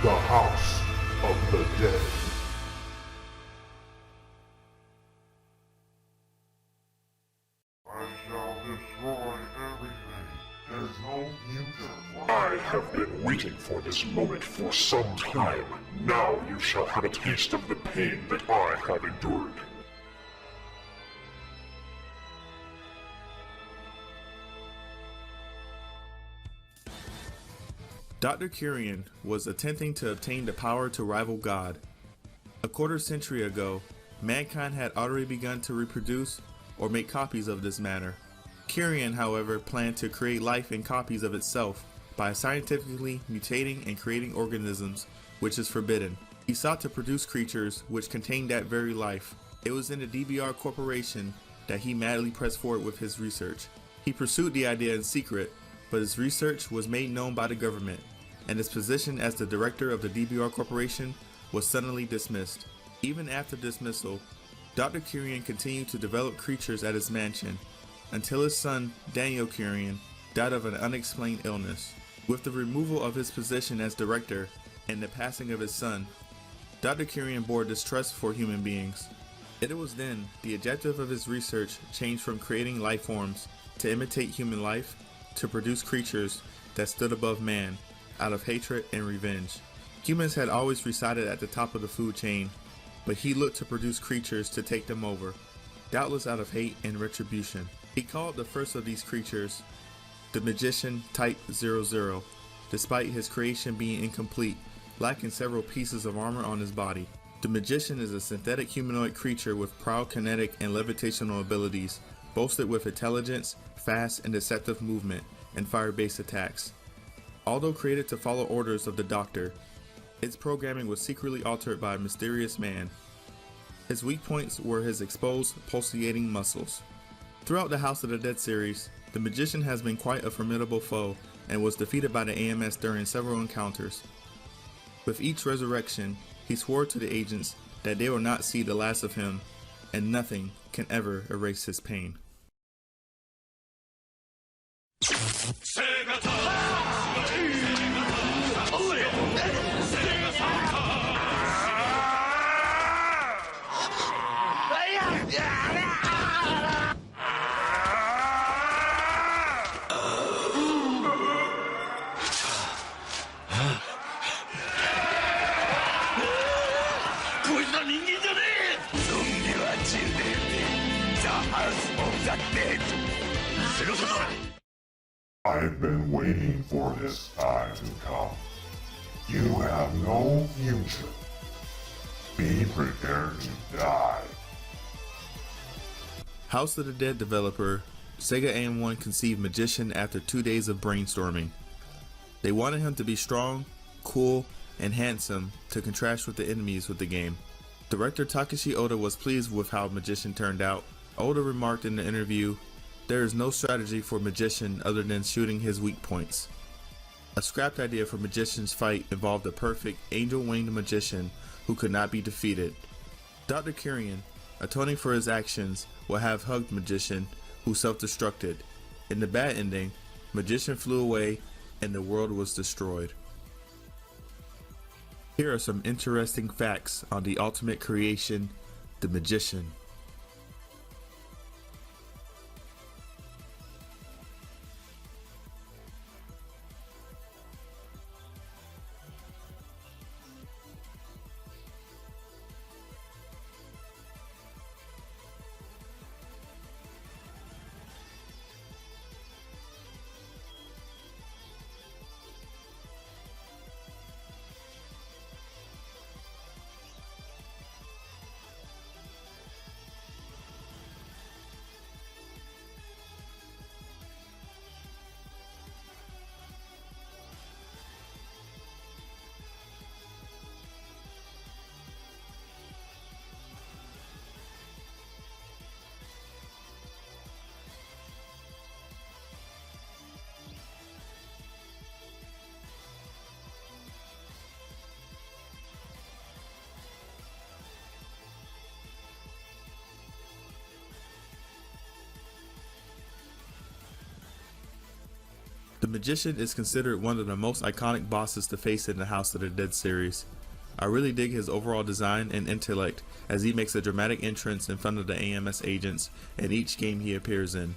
The House of the Dead. I shall destroy everything. There's no future. I have been waiting for this moment for some time. Now you shall have a taste of the pain that I have endured. Dr. Curien was attempting to obtain the power to rival God. A quarter century ago, mankind had already begun to reproduce or make copies of this matter. Curien, however, planned to create life in copies of itself by scientifically mutating and creating organisms, which is forbidden. He sought to produce creatures which contained that very life. It was in the DBR Corporation that he madly pressed forward with his research. He pursued the idea in secret, but his research was made known by the government, and his position as the director of the DBR Corporation was suddenly dismissed. Even after dismissal, Dr. Curien continued to develop creatures at his mansion until his son, Daniel Curien, died of an unexplained illness. With the removal of his position as director and the passing of his son, Dr. Curien bore distrust for human beings. It was then the objective of his research changed from creating life forms to imitate human life to produce creatures that stood above man, out of hatred and revenge. Humans had always resided at the top of the food chain, but he looked to produce creatures to take them over, doubtless out of hate and retribution. He called the first of these creatures the Magician Type 00, despite his creation being incomplete, lacking several pieces of armor on his body. The Magician is a synthetic humanoid creature with proud kinetic and levitational abilities, boasted with intelligence, fast and deceptive movement, and fire-based attacks. Although created to follow orders of the Doctor, its programming was secretly altered by a mysterious man. His weak points were his exposed, pulsating muscles. Throughout the House of the Dead series, the Magician has been quite a formidable foe and was defeated by the AMS during several encounters. With each resurrection, he swore to the agents that they will not see the last of him, and nothing can ever erase his pain. I've been waiting for this time to come. You have no future. Be prepared to die. House of the Dead developer SEGA AM1 conceived Magician after 2 days of brainstorming. They wanted him to be strong, cool, and handsome to contrast with the enemies with the game. Director Takeshi Oda was pleased with how Magician turned out. Oda remarked in the interview, "There is no strategy for Magician other than shooting his weak points." A scrapped idea for Magician's fight involved a perfect angel-winged magician who could not be defeated. Dr. Curien, atoning for his actions, will have hugged Magician, who self-destructed. In the bad ending, Magician flew away and the world was destroyed. Here are some interesting facts on the ultimate creation, the Magician. The Magician is considered one of the most iconic bosses to face in the House of the Dead series. I really dig his overall design and intellect as he makes a dramatic entrance in front of the AMS agents in each game he appears in.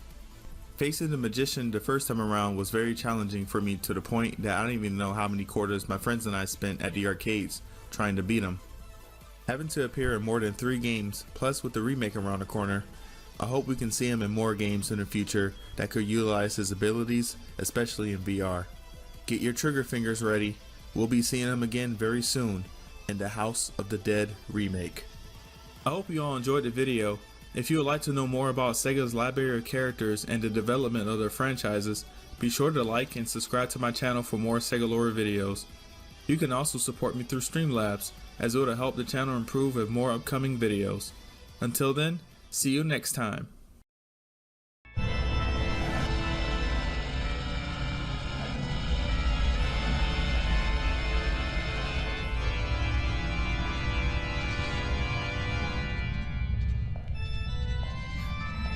Facing the Magician the first time around was very challenging for me to the point that I don't even know how many quarters my friends and I spent at the arcades trying to beat him. Having to appear in more than 3 games, plus with the remake around the corner, I hope we can see him in more games in the future that could utilize his abilities, especially in VR. Get your trigger fingers ready, we'll be seeing him again very soon in the House of the Dead remake. I hope you all enjoyed the video. If you would like to know more about SEGA's library of characters and the development of their franchises, be sure to like and subscribe to my channel for more SEGA Lore videos. You can also support me through Streamlabs, as it will help the channel improve with more upcoming videos. Until then, see you next time.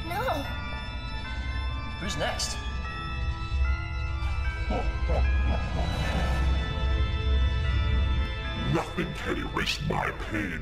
No! Who's next? Nothing can erase my pain.